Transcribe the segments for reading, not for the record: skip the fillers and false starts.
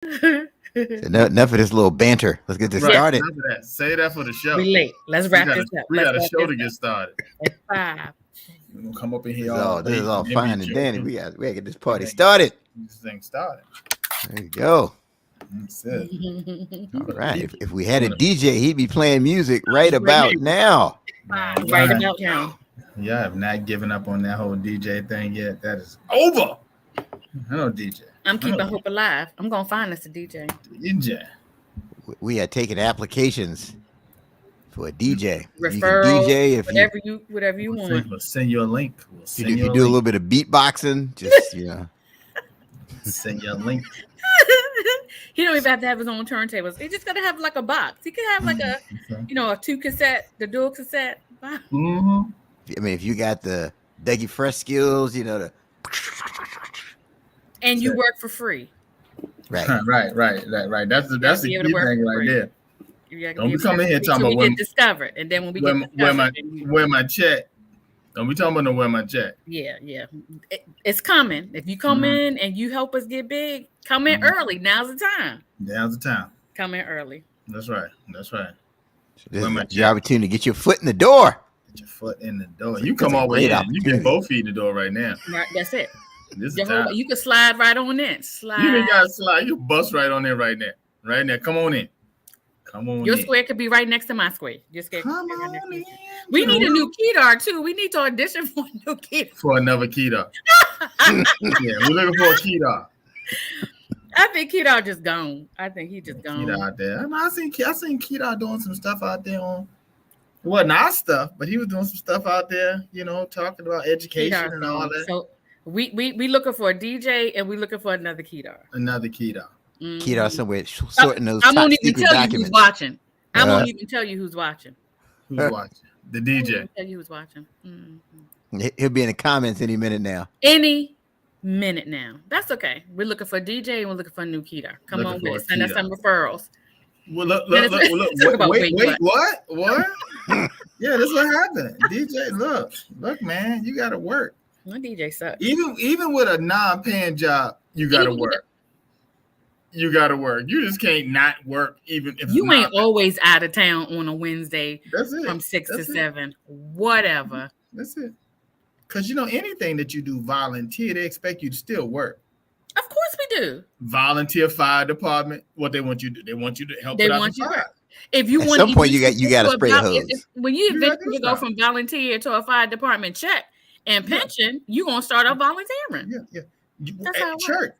Enough of this little banter. Let's get this Right. started. Enough of that. Say that for the show. We late. Let's wrap this up. We got a show to get started. It's 5. We're gonna come up in This here is all all, this is all late fine and dandy. We got to get this party started. This thing started. There you go. That's it. All right. If we had a DJ, he'd be playing music right about now. Right about now. Yeah, I have not given up on that whole DJ thing yet. That is over. Hello, DJ. I'm keeping hope alive. I'm gonna find us a DJ. DJ. We had taken applications for a DJ. Referral, DJ whatever you want. We'll send you a link. If you do a little bit of beatboxing, just send you a link. He don't even have to have his own turntables. He just gotta have like a box. He could have like a, a 2 cassette, the dual cassette. Mm-hmm. I mean, if you got the Dougie Fresh skills, and you work for free. Right. That's the key thing right there. Don't be coming here talking about when we get discovered, and then when we get discovered, where my check. Don't be talking about where my check. Yeah. It's coming. If you come in and you help us get big, come in early. Now's the time. Come in early. That's right. So this is your opportunity to get your foot in the door. Get your foot in the door. You come all the way in. You get both feet in the door right now. Right. That's it. This is time. You can slide right on in. Slide. You ain't got to slide. You bust right on there right now. Right now. Come on in. Your square could be right next to my square. Come on in. We need a new Kedar too. We need to audition for a new Kedar. For another Kedar. Yeah, we're looking for a Kedar. I think Kedar just gone. I think he just gone. Kedar out there. I seen Kedar doing some stuff out there on. It wasn't our stuff, but he was doing some stuff out there. Talking about education Kedar and all that. So we looking for a DJ and we looking for another Kedar. Another Kedar. Kedar somewhere sorting those I won't top even secret tell documents. You who's watching. I won't even tell you who's watching. Who's watching? The DJ. Tell you who's watching. Mm-hmm. He'll be in the comments any minute now. Any minute now. That's okay. We're looking for a DJ and we're looking for a new Kedar. Come on with it. Send us some referrals. Well, look. Wait, what? Yeah, this is what happened. DJ, look, man, you got to work. My DJ sucks. Even with a non-paying job, you got to work. You got to work. You just can't not work even if you ain't always out of town on a Wednesday. That's it. From 6 to 7. Whatever. That's it. Because anything that you do volunteer, they expect you to still work. Of course we do. Volunteer fire department. What they want you to do? They want you to help. They want you. If you At want, some point, you got to spray the hose. When you eventually go from volunteer to a fire department check and pension, you gonna start off volunteering. Yeah.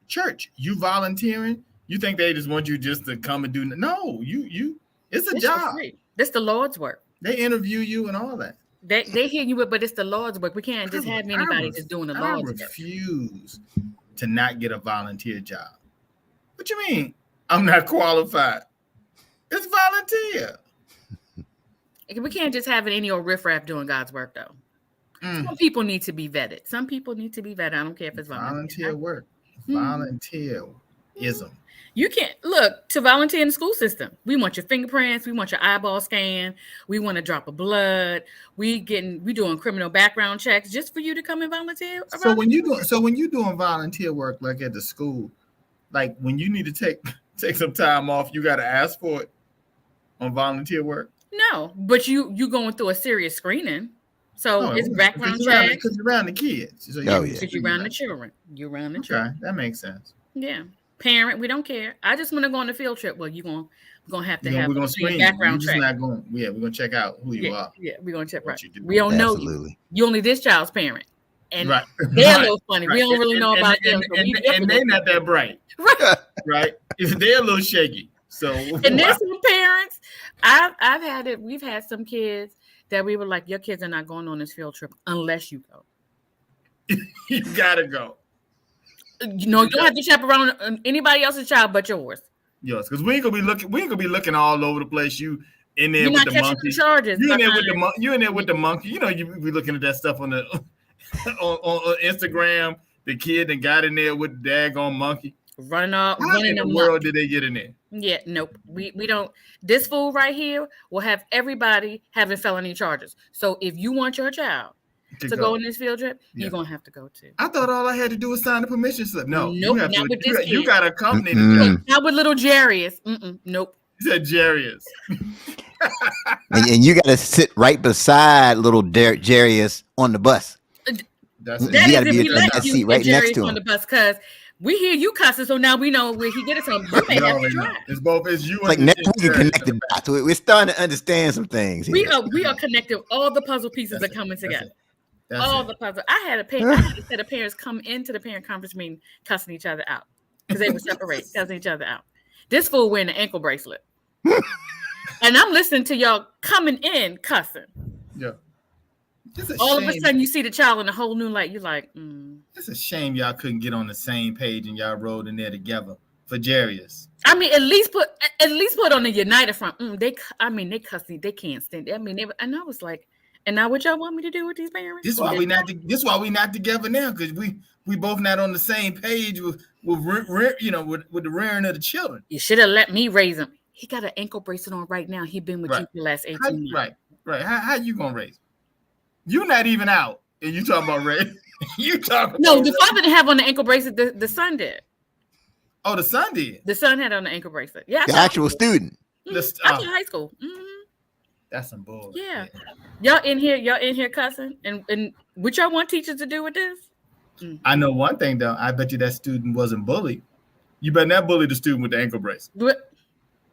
Church. You volunteering. You think they just want you just to come and do? No, you. It's a job. This the Lord's work. They interview you and all that. They hear you, but it's the Lord's work. We can't just have anybody just doing the Lord's work. I refuse to not get a volunteer job. What you mean? I'm not qualified. It's volunteer. We can't just have any old riffraff doing God's work, though. Some people need to be vetted. I don't care if it's volunteer work. Volunteerism. You can't look to volunteer in the school system. We want your fingerprints. We want your eyeball scan. We want a drop of blood. We doing criminal background checks just for you to come and volunteer. So when you doing volunteer work like at the school, like when you need to take some time off, you got to ask for it on volunteer work. No, but you going through a serious screening. So it's background check because you're around the kids. So because you're around the children. You're around the children. That makes sense. Yeah. Parent, we don't care. I just want to go on a field trip. Well, we're gonna have to have we're gonna screen background check. We're gonna check out who you are. Yeah, we're gonna check. Right. We don't know you. You only this child's parent, and right. they're a little funny. Right. We don't really know about them, and they're not that bright. Right. They're a little shaky. So and there's some parents. I've had it. We've had some kids that we were like, your kids are not going on this field trip unless you go. You gotta go. You don't have to chaperone anybody else's child but yours. Yes, because we ain't gonna be looking all over the place. You in there with the monkey. Charges. You in there with the monkey. You be looking at that stuff on the on Instagram. The kid that got in there with the daggone monkey. Running off. How in the world did they get in there? Yeah, nope. We don't. This fool right here will have everybody having felony charges. So if you want your child to go on this field trip, you're gonna have to go too. I thought all I had to do was sign the permission slip. No, nope, you have not to. With this You got to accompany not with little Jarius. Nope. You said Jarius. and you got to sit right beside little Jarius on the bus. That's it. You got to be in that seat right next to him on the bus because we hear you cussing, so now we know where he get it from. You may have to drive. It's both. It's you. Like now we can connect the dots. We're starting to understand some things. We are connected. All the puzzle pieces are coming together. All the puzzle. I had a set of parents come into the parent conference meeting cussing each other out because they were separate, cussing each other out. This fool wearing an ankle bracelet, and I'm listening to y'all coming in cussing. Yeah. All of a sudden, you see the child in a whole new light. You're like, It's a shame y'all couldn't get on the same page and y'all rode in there together for Jarius. I mean, at least put on the united front. They cussing. They can't stand it. I mean, and I was like, and now what y'all want me to do with these parents? This is why we not together now because we both not on the same page with the rearing of the children. You should have let me raise him. He got an ankle bracelet on right now. He been with you for the last 18 months. Right. How you gonna raise him? You're not even out, and you talking about raise. You talking? No, the father didn't have on the ankle bracelet. The son did. Oh, the son did. The son had on the ankle bracelet. Yeah, the actual student. After high school. That's some bull. Yeah, y'all in here cussing, and what y'all want teachers to do with this? I know one thing though. I bet you that student wasn't bullied. You better not bully the student with the ankle bracelet.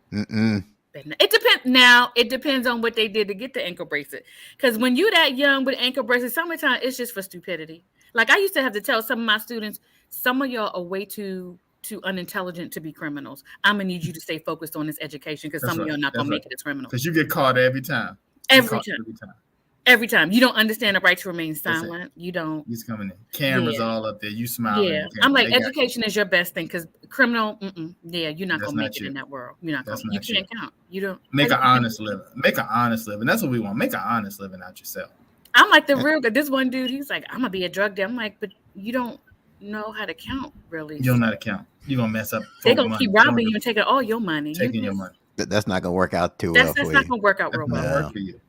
It depends. Now it depends on what they did to get the ankle bracelet. Because when you that young with ankle bracelet, sometimes it's just for stupidity. Like I used to have to tell some of my students, some of y'all are way too unintelligent to be criminals. I'm gonna need you to stay focused on this education because some of y'all are not gonna make it as criminals. Because you get caught every time. Every time. You don't understand the right to remain silent. You don't. He's coming in. Cameras all up there. You smiling. Yeah. I'm like, education is your best thing because criminal, you're not going to make it in that world. You're not going to. You can't count. You don't. Make an honest living. Make an honest living. That's what we want. Make an honest living out yourself. I'm like the real good. This one dude, he's like, I'm going to be a drug dealer. I'm like, but you don't know how to count, really. You don't know how to count. You're going to mess up. They're going to keep robbing you and taking all your money. Taking your money. That's not going to work out too well. That's not going to work out real well. That's not work for you.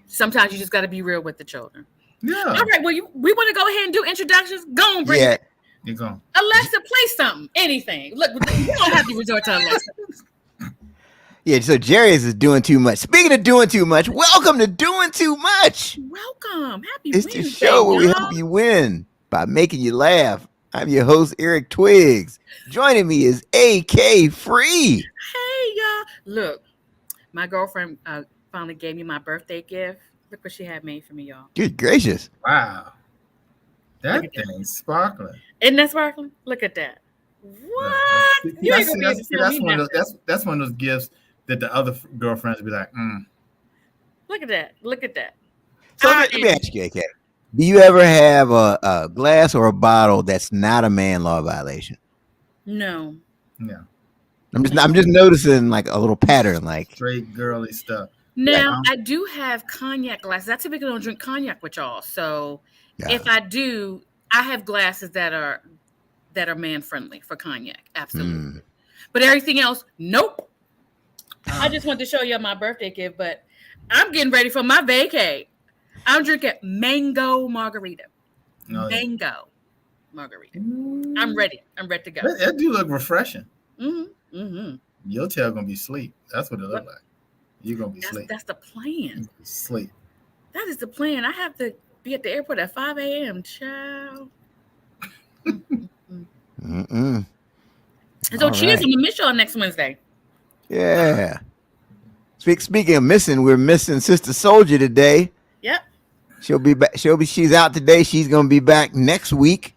Sometimes you just got to be real with the children. Yeah. All right. Well, we want to go ahead and do introductions. Go on, bring it. You go. Alexa, play something. Anything. Look, you don't have to resort to Alexa. Yeah. So Jarius is doing too much. Speaking of doing too much, welcome to Doing Too Much. Welcome. Happy It's Wednesday, the show where we help you win by making you laugh. I'm your host, Eric Twiggs. Joining me is AK Free. Hey, y'all. Look, my girlfriend finally gave me my birthday gift. Look what she had made for me, y'all. Good gracious. Wow. That thing's sparkling. Isn't that sparkling? Look at that. What? That's one of those gifts that the other girlfriends be like, Look at that. Look at that. So let me ask you, AK. Do you ever have a glass or a bottle that's not a man law violation? No. Yeah. I'm just noticing like a little pattern, like straight girly stuff. Now I do have cognac glasses. I typically don't drink cognac with y'all, so if I do, I have glasses that are man friendly for cognac. Absolutely. But everything else, nope. I just wanted to show you my birthday gift, but I'm getting ready for my vacay. I'm drinking mango margarita. Mango margarita. I'm ready. I'm ready to go. That do look refreshing. Your tail gonna be sleep. That's what it look like. You're gonna be sleep. That's the plan. Sleep. That is the plan. I have to be at the airport at 5 a.m. Child. And so cheers, I'm gonna miss y'all next Wednesday. Yeah. Speaking of missing, we're missing Sister Soldier today. Yep. She'll be back. She's out today. She's gonna be back next week.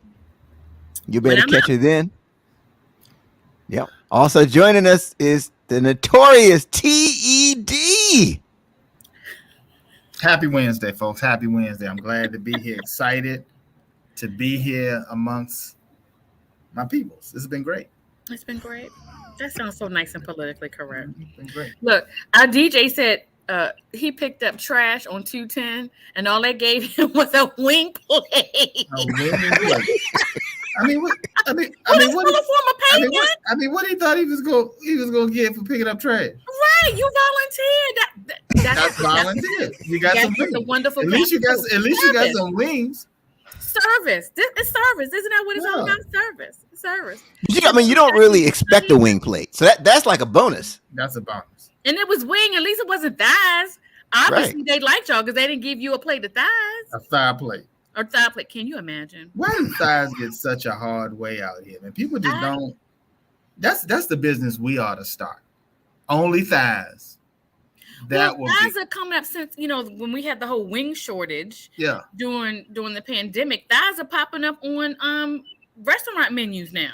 You better catch her then. Yep. Also joining us is the notorious TED. Happy Wednesday, folks. Happy Wednesday. I'm glad to be here. Excited to be here amongst my peoples. This has been great. It's been great. That sounds so nice and politically correct. It's been great. Look, our DJ said he picked up trash on 210 and all they gave him was a wing plate. A wing plate. What he thought he was gonna get for picking up trash? Hey, you volunteered. That's volunteer. You got some wings. Wonderful. At least you got some wings. Service. It's service. Isn't that what it's all about? Service. Service. I mean, you don't really expect a wing plate, so that's like a bonus. That's a bonus. And it was wing. At least it wasn't thighs. Obviously, they liked y'all because they didn't give you a plate of thighs. A thigh plate. Or thigh plate. Can you imagine? Why do thighs get such a hard way out here, man? People just don't. That's the business we ought to start. Only thighs. Thighs are coming up since when we had the whole wing shortage. Yeah. During the pandemic, thighs are popping up on restaurant menus now,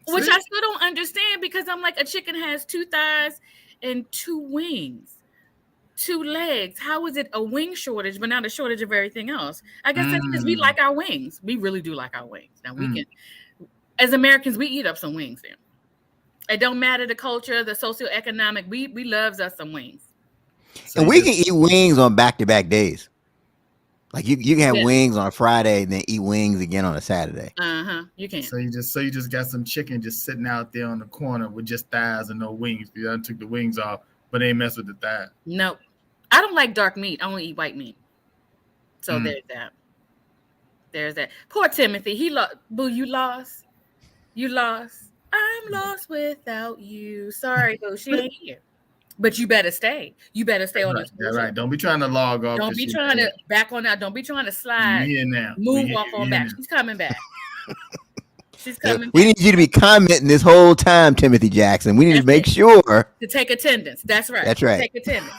which I still don't understand because I'm like, a chicken has 2 thighs and 2 wings, 2 legs. How is it a wing shortage, but not a shortage of everything else? I guess that's because we like our wings. We really do like our wings. Now we can, as Americans, we eat up some wings now. It don't matter the culture, the socioeconomic. We loves us some wings. And we can eat wings on back-to-back days. Like you can have wings on a Friday and then eat wings again on a Saturday. You can. So you just got some chicken just sitting out there on the corner with just thighs and no wings. You done took the wings off, but they ain't mess with the thighs. Nope. I don't like dark meat. I only eat white meat. So there's that. There's that. Poor Timothy. He lost. Boo, you lost. You lost. I'm lost without you. Sorry, boo. She ain't here. But you better stay. You better stay on this. That's right. Don't be trying to log off. Don't be trying to back on out. Don't be trying to slide. Here now. Moonwalk on back. She's coming back. She's coming. We need you to be commenting this whole time, Timothy Jackson. We need to make sure to take attendance. That's right. That's right. Take attendance.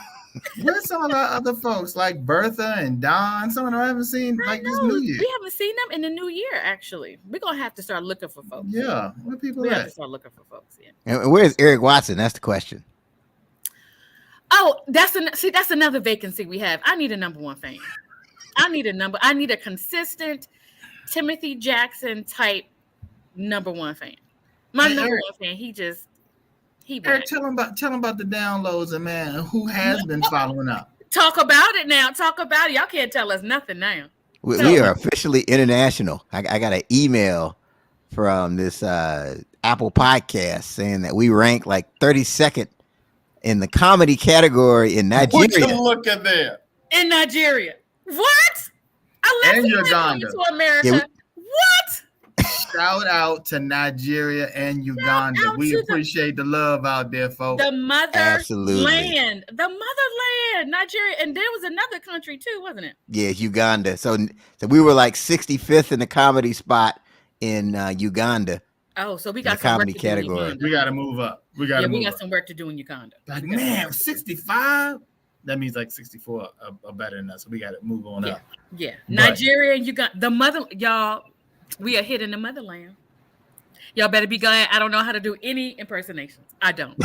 Where's some of the other folks like Bertha and Don? Some of them I haven't seen this New Year. We haven't seen them in the New Year. Actually, we're gonna have to start looking for folks. Yeah, where people we at? have to start looking for folks. Yeah. And where's Eric Watson? That's the question. Oh, that's another vacancy we have. I need a number 1 fan. I need a consistent Timothy Jackson type number 1 fan. My number 1 fan. Eric, tell him about the downloads and man who has been following up. Talk about it now. Talk about it. Y'all can't tell us nothing now. We are officially international. I got an email from this Apple podcast saying that we rank like 32nd in the comedy category in Nigeria. Would you look at there? In Nigeria. What? I left Uganda to America. What? Shout out to Nigeria and Uganda. We appreciate the love out there, folks. The motherland. The motherland. Nigeria. And there was another country too, wasn't it? Yeah, Uganda. So we were like 65th in the comedy spot in Uganda. Oh, so we got some comedy category. We got to move up. We got some work to do in Uganda. Like, man, 65? That means like 64 are better than us. So we got to move on up. Yeah. Nigeria and Uganda. Y'all, we are hitting the motherland. Y'all better be glad I don't know how to do any impersonations. I don't.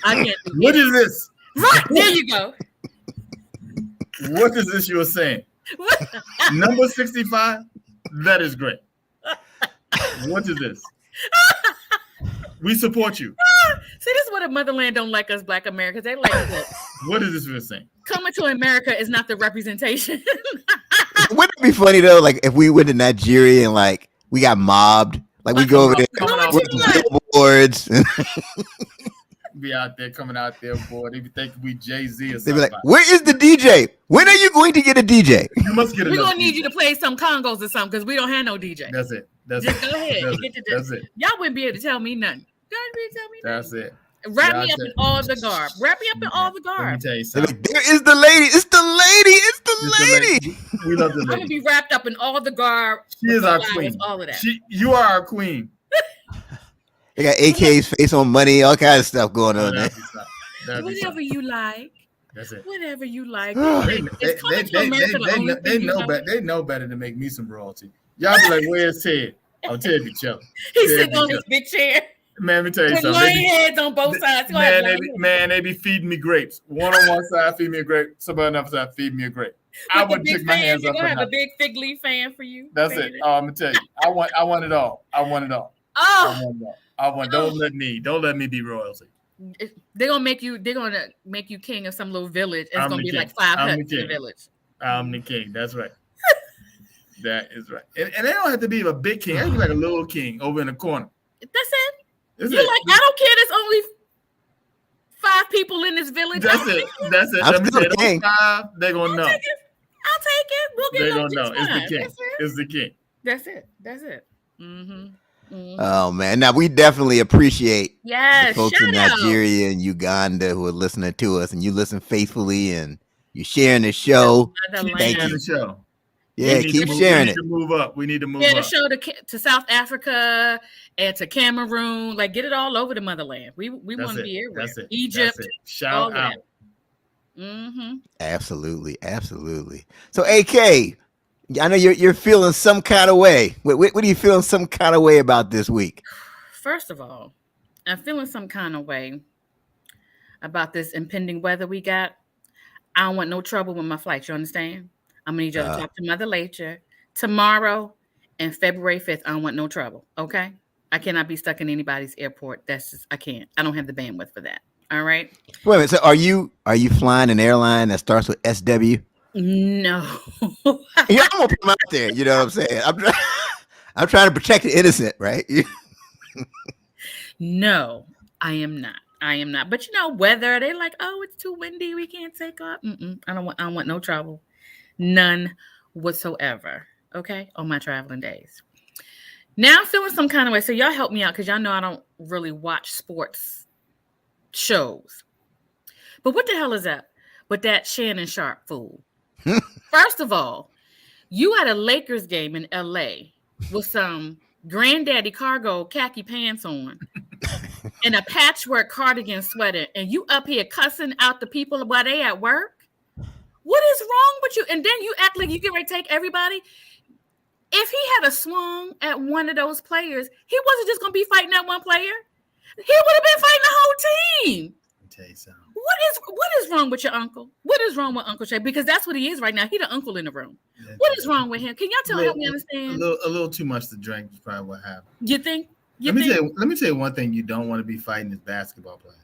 I can't do What is this? Right, there you go. What is this you're saying? Number 65? That is great. What is this? We support you. See, this is what a motherland don't like us Black Americans. They like us. What is this you're saying? Coming to America is not the representation. Wouldn't it be funny though, like if we went to Nigeria and like we got mobbed, like we go over there with billboards. Be out there coming out there, boy. They be thinking we Jay-Z or something. They be like, "Where is the DJ? When are you going to get a DJ?" You must get. We're gonna need you to play some congos or something because we don't have no DJ. That's it. Just go ahead. That's it. Y'all wouldn't be able to tell me nothing. That's it. Wrap me up in all the garb. Wrap me up in all the garb. Let me tell you something. Like, there is the lady. It's the lady. It's the lady. We love the lady. I'm gonna be wrapped up in all the garb. She is our queen. All of that. You are our queen. They got AK's face on money, all kinds of stuff going on there. Whatever you like. That's it. Whatever you like. They know better than make me some royalty. Y'all be like, "Where's Ted?" Oh, Ted be chilling. He's sitting on his big chair. Man, let me tell you something. Lion heads on both sides. They be feeding me grapes. One on one side, feed me a grape. Somebody on the other side, feed me a grape. I wouldn't pick my hands up. You're gonna have a big fig leaf fan for you. That's it. I'm gonna tell you. I want it all. I want it all. Oh. Don't let me be royalty. They're gonna make you king of some little village. It's gonna be like 5 huts in the village. I'm the king. That's right. That is right. And they don't have to be a big king. They can be like a little king over in the corner. That's it. You're like, I don't care. There's only people in this village. That's it. That's it. I'm Let me still say the those king. 5, they're gonna know. I'll take it. We'll get They're gonna know. It's the king. That's it. It's the king. That's it. Oh man, now we definitely appreciate Yes, the folks in shout out. Nigeria and Uganda who are listening to us, and you listen faithfully, and you sharing the show. Motherland. Thank Sharing you. the show. Yeah, keep sharing it. We need to move up. We need to move Share the up. show to South Africa and to Cameroon. Like, get it all over the motherland. We want to be everywhere. That's it. Egypt. That's it. Shout out. Absolutely. So, AK, I know you're feeling some kind of way. What are you feeling some kind of way about this week? First of all, I'm feeling some kind of way about this impending weather we got. I don't want no trouble with my flight. You understand? I'm gonna need you to talk to Mother Nature tomorrow and February 5th. I don't want no trouble. Okay? I cannot be stuck in anybody's airport. That's just, I can't. I don't have the bandwidth for that. All right. Wait a minute. So are you flying an airline that starts with SW? No. Yeah, I'm gonna put them out there. You know what I'm saying? I'm trying to protect the innocent, right? No, I am not. But weather, they like, oh, it's too windy. We can't take off. I don't want no trouble. None whatsoever. Okay. On my traveling days. Now I'm feeling some kind of way. So y'all help me out because y'all know I don't really watch sports shows. But what the hell is up with that Shannon Sharp fool? First of all, you at a Lakers game in LA with some granddaddy cargo khaki pants on and a patchwork cardigan sweater, and you up here cussing out the people while they at work? What is wrong with you? And then you act like you get ready to take everybody. If he had a swung at one of those players, he wasn't just going to be fighting that one player. He would have been fighting the whole team. Tell you something. What is wrong with your uncle? What is wrong with Uncle Shay? Because that's what he is right now. He the uncle in the room. What is wrong with him? Can y'all help me understand? A little too much to drink is probably what happened. You think? Let me tell you one thing you don't want to be fighting is basketball players.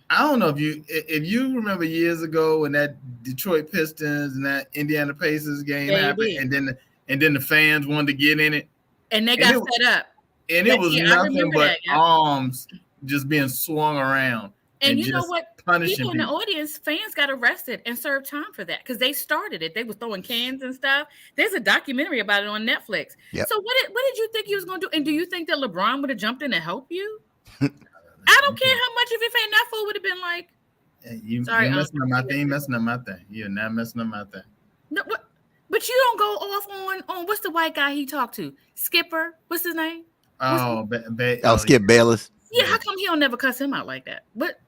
I don't know if you remember years ago when that Detroit Pistons and that Indiana Pacers game happened, and then the fans wanted to get in it, and they got set up, and it was nothing but arms just being swung around. And you know what? People in the audience, fans got arrested and served time for that because they started it. They were throwing cans and stuff. There's a documentary about it on Netflix. Yep. So what did you think he was going to do? And do you think that LeBron would have jumped in to help you? I don't care how much of it fan that fool would have been like. You're messing up my thing. Messing up my thing. You're not messing up my thing. No, but you don't go off on what's the white guy he talked to? Skipper. What's his name? Skip Bayless. Yeah, how come he don't never cuss him out like that? But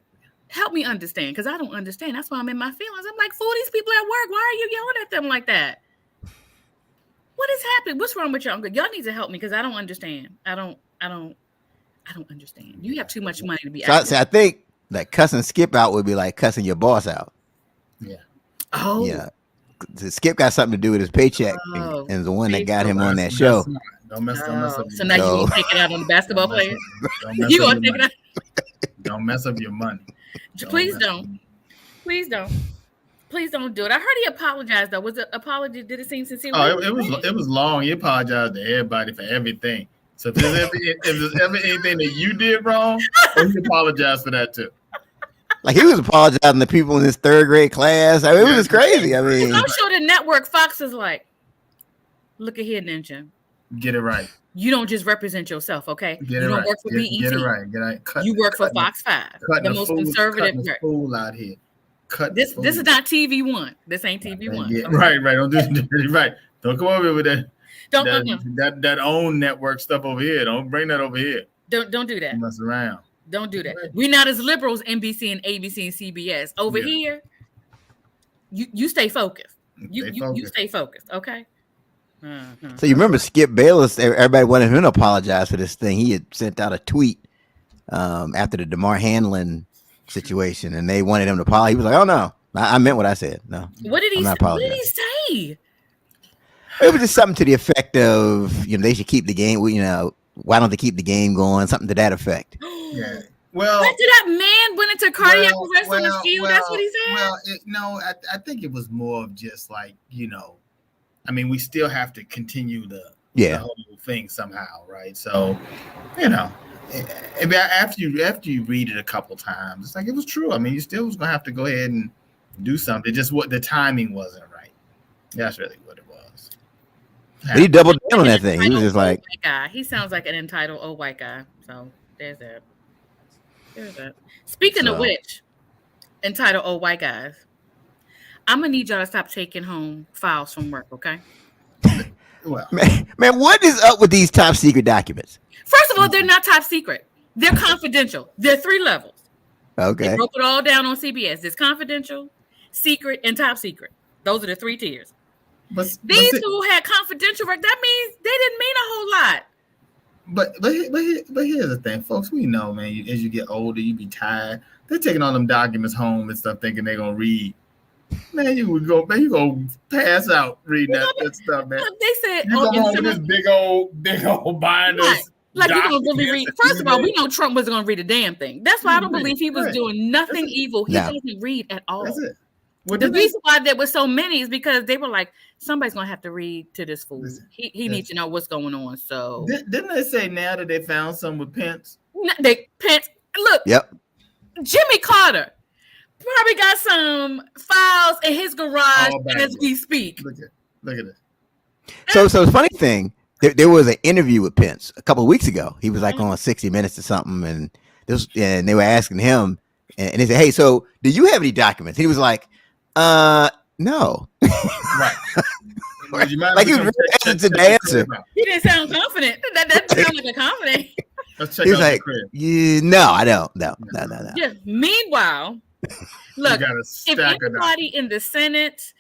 help me understand, because I don't understand. That's why I'm in my feelings. I'm like, fool, these people at work, why are you yelling at them like that? What is happening? What's wrong with your uncle? Y'all need to help me because I don't understand. I don't understand. You have too much money to be so I think that cussing Skip out would be like cussing your boss out. Yeah. Oh. Yeah. Skip got something to do with his paycheck and the one that got him on that show. Don't mess up. So now you gonna take it out on the basketball player? You gonna take it out? Don't mess up your money. Please don't do it. I heard he apologized though. Was the apology? Did it seem sincere? Oh, it was long. He apologized to everybody for everything. So if there's ever anything that you did wrong, he apologized for that too. Like he was apologizing to people in his third grade class. I mean, it was crazy. I mean, I'm sure the network Fox is like, look at here, Ninja. Get it right. You don't just represent yourself, okay? You don't work for BET. Get it right. You work for Fox 5, the most conservative. Fool out here. This is not TV One. This ain't TV One. Yeah, right. Don't do it. Right. Don't come over here with that. That own network stuff over here. Don't bring that over here. Don't do that. Mess around. Don't do that. We're not as liberal as NBC and ABC and CBS. Over here, you stay focused. You stay focused, okay? So you remember Skip Bayless? Everybody wanted him to apologize for this thing. He had sent out a tweet after the DeMar Hamlin situation, and they wanted him to apologize. He was like, "Oh no, I meant what I said." No. What did he say? It was just something to the effect of, they should keep the game. Why don't they keep the game going? Something to that effect. Yeah. Well, after that man went into cardiac arrest on the field, that's what he said. Well, I think it was more of just like, I mean, we still have to continue the whole thing somehow, right? So, after you read it a couple times, it's like it was true. I mean, you still was gonna have to go ahead and do something. Just what the timing wasn't right. That's really what it was. But he doubled down on that thing. He was just like, guy. He sounds like an entitled old white guy. So there's that. Speaking of which, entitled old white guys, I'm gonna need y'all to stop taking home files from work, okay? Well, man, what is up with these top secret documents? First of all, they're not top secret. They're confidential. They're 3 levels. Okay. They broke it all down on CBS. There's confidential, secret, and top secret. Those are the 3 tiers. These who had confidential work, that means they didn't mean a whole lot. But here's the thing, folks. We know, man. As you get older, you be tired. They're taking all them documents home and stuff, thinking they're gonna read. Man, you go pass out reading that stuff, man. They said you go home with this big old binder. Right. Like you gonna really read? First of all, we know Trump wasn't gonna read a damn thing. That's why I don't believe he was doing nothing evil. He doesn't read at all. That's it. The reason why there were so many is because they were like, somebody's gonna have to read to this fool. He needs to know what's going on. So didn't they say now that they found some with Pence? Pence. Look. Yep. Jimmy Carter probably got some files in his garage as we speak. Look at this. So the funny thing, there was an interview with Pence a couple of weeks ago. He was like on 60 Minutes or something, and they were asking him, and they said, "Hey, so do you have any documents?" He was like, "No." Right. Like he was hesitant to answer. He didn't sound confident. That doesn't sound like a confident. He was like, "No, I don't. No." Yeah. Meanwhile, look, if anybody in the Senate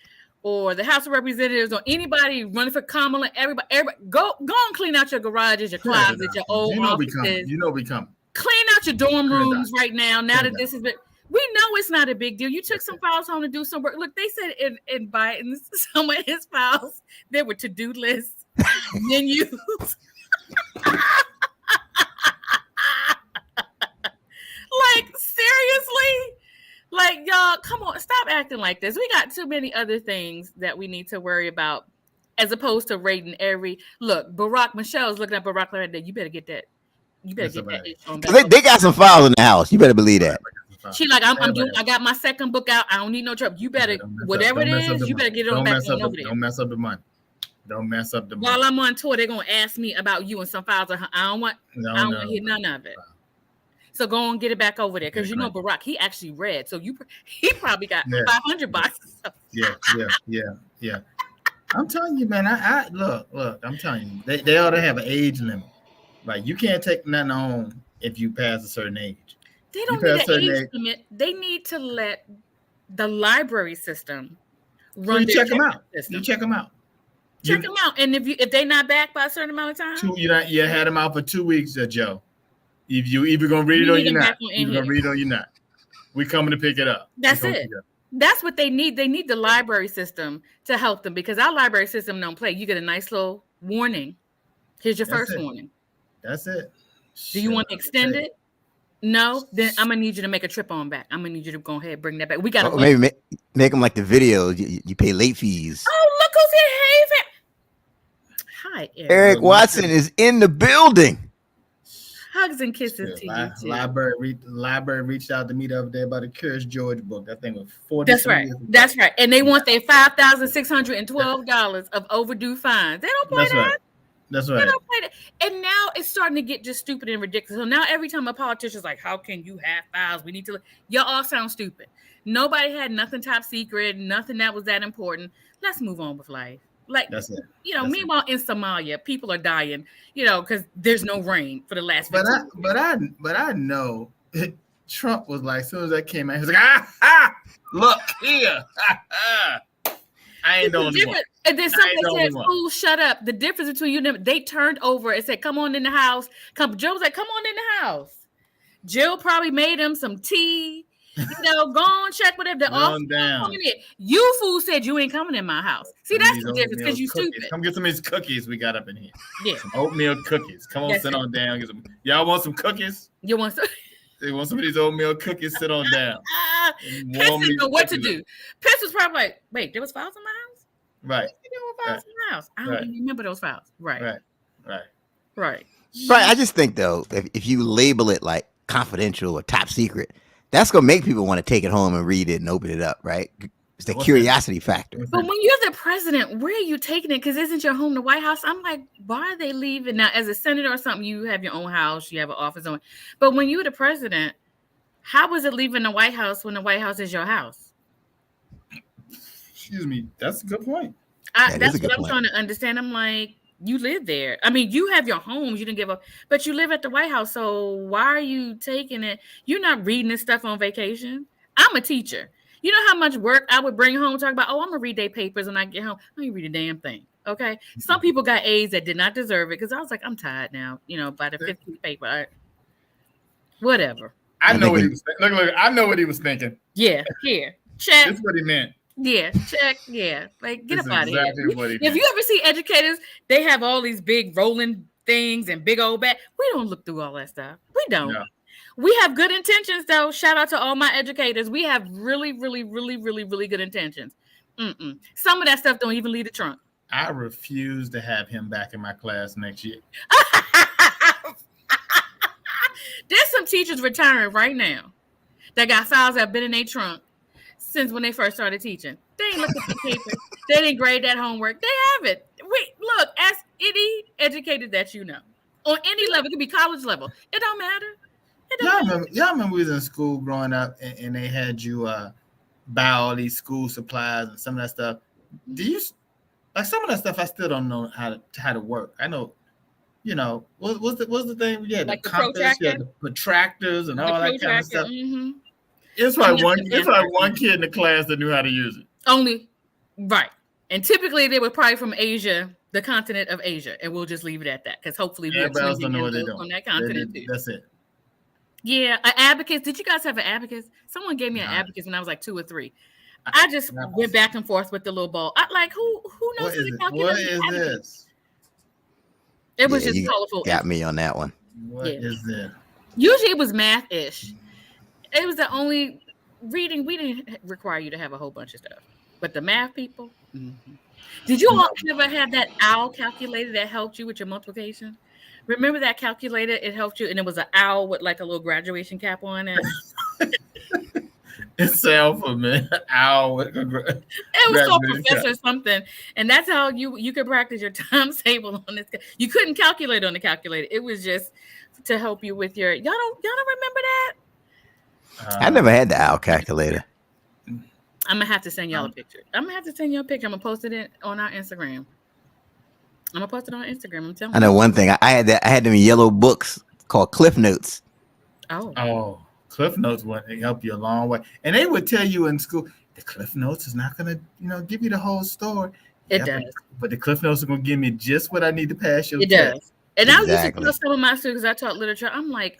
or the House of Representatives or anybody running for Kamala, everybody go and clean out your garages, your closets, your old offices. We come. Clean out your dorm rooms right now. Now that this has been. We know it's not a big deal. You took some files home to do some work. Look, they said in Biden's, some of his files, there were to-do lists, menus. Like, seriously? Like, y'all, come on, stop acting like this. We got too many other things that we need to worry about as opposed to rating every... Look, Michelle's looking at Barack right there. You better get that. You better get that. They got some files in the house. You better believe that. She like, I got my second book out. I don't need no trouble. You better, whatever it is, you better get it on back on over there. Don't mess up the money. Don't mess up the money. While I'm on tour, they're gonna ask me about you and some files. I don't want to hear none of it. So go and get it back over there, because you know Barack, he actually read. So he probably got 500 boxes. Yeah. I'm telling you, man. I look. I'm telling you, they ought to have an age limit. Like you can't take nothing home if you pass a certain age. They don't need an age limit. They need to let the library system run. You check them out. You check them out. Check them out, and if they're not back by a certain amount of time, you had them out for 2 weeks, Joe. If you either gonna read it or you're not, you're gonna read it or you're not. We coming to pick it up. That's it. That's what they need. They need the library system to help them, because our library system don't play. You get a nice little warning. Here's your first warning. That's it. Do you want to extend it? No, then I'm gonna need you to make a trip on back. I'm gonna need you to go ahead and bring that back. We got to maybe make them like the videos. You pay late fees. Oh, look who's here! Hey, hi, Eric Watson is in the building. Hugs and kisses to you too. Library reached out to me the other day about a Curious George book. That thing was $40. That's right. And they want their $5,612 of overdue fines. They don't play that. That's right. And now it's starting to get just stupid and ridiculous. So now every time a politician's like, how can you have files? We need to... Y'all all sound stupid. Nobody had nothing top secret, nothing that was that important. Let's move on with life. Like, that's it. Meanwhile, in Somalia, people are dying, because there's no rain for the last 15 years. But I know Trump was like, as soon as that came out, he was like, look here. I ain't the only one. And then somebody said, "Fool, shut up." The difference between you and them, they turned over and said, "Come on in the house." Jill was like, "Come on in the house." Jill probably made him some tea. Go on, check whatever. You fool said you ain't coming in my house. See, that's the difference, because you stupid. Come get some of these cookies we got up in here. Yeah, some oatmeal cookies. Come on, sit on down. Y'all want some cookies? You want some? They want some of these oatmeal cookies. Sit on down. Pence didn't know what to do. Pence was probably like, "Wait, there was files in my house." Right. Files in my house. I don't even remember those files. Right. Right. I just think though, if you label it like confidential or top secret, that's gonna make people want to take it home and read it and open it up, right? It's the curiosity factor. But when you're the president, where are you taking it? Because isn't your home the White House? I'm like, why are they leaving? Now, as a senator or something, you have your own house, you have an office on. But when you're the president, how was it leaving the White House when the White House is your house? Excuse me. That's a good point. That's what I'm trying to understand. I'm like, you live there. I mean, you have your homes. You didn't give up, but you live at the White House. So why are you taking it? You're not reading this stuff on vacation. I'm a teacher. You know how much work I would bring home, talk about, oh, I'm going to read their papers when I get home. I ain't read a damn thing. Okay. Some people got A's that did not deserve it because I was like, I'm tired now, by the 15th paper. Whatever. I know what he was thinking. Look, I know what he was thinking. Yeah. Here. Check. That's what he meant. Yeah. Check. Yeah. Like, get up out of here. If you ever see educators, they have all these big rolling things and big old bag. We don't look through all that stuff. We don't. No. We have good intentions, though. Shout out to all my educators. We have really, really, really, really, really good intentions. Some of that stuff don't even leave the trunk. I refuse to have him back in my class next year. There's some teachers retiring right now that got files that have been in their trunk since when they first started teaching. They ain't look at the papers. They didn't grade that homework. They have it. Look, ask any educator that you know. On any level. It could be college level. It don't matter. Y'all remember we was in school growing up and they had you buy all these school supplies and some of that stuff. Do you like some of that stuff? I still don't know how to work. I know, what's the thing? Yeah, like the compass, the protractors and all that kind of stuff. Mm-hmm. It's like one kid in the class that knew how to use it. Only, right. And typically they were probably from Asia, the continent of Asia, and we'll just leave it at that because hopefully we everybody else don't know what they're doing on that continent too. That's it. Yeah, an abacus. Did you guys have an abacus? Someone gave me an abacus when I was like 2 or 3. I just went back and forth with the little ball. I like who knows what is this? It was just colorful. Got me on that one. What is this? Usually it was math-ish. It was the only reading. We didn't require you to have a whole bunch of stuff, but the math people. Mm-hmm. Did you all ever have that owl calculator that helped you with your multiplication? Remember that calculator? It helped you, and it was an owl with like a little graduation cap on it. It sounds familiar. Owl with a it was called Professor something, and that's how you could practice your times table on this. You couldn't calculate on the calculator. It was just to help you with your. Y'all don't remember that? I never had the owl calculator. I'm gonna have to send y'all a picture. I'm gonna post it on our Instagram. I'm telling you. I know one thing. I had them yellow books called Cliff Notes. Oh, Cliff Notes would help you a long way. And they would tell you in school, the Cliff Notes is not gonna, give you the whole story. It does. But the Cliff Notes are gonna give me just what I need to pass your test. Does. And I used to tell some of my students, I taught literature. I'm like,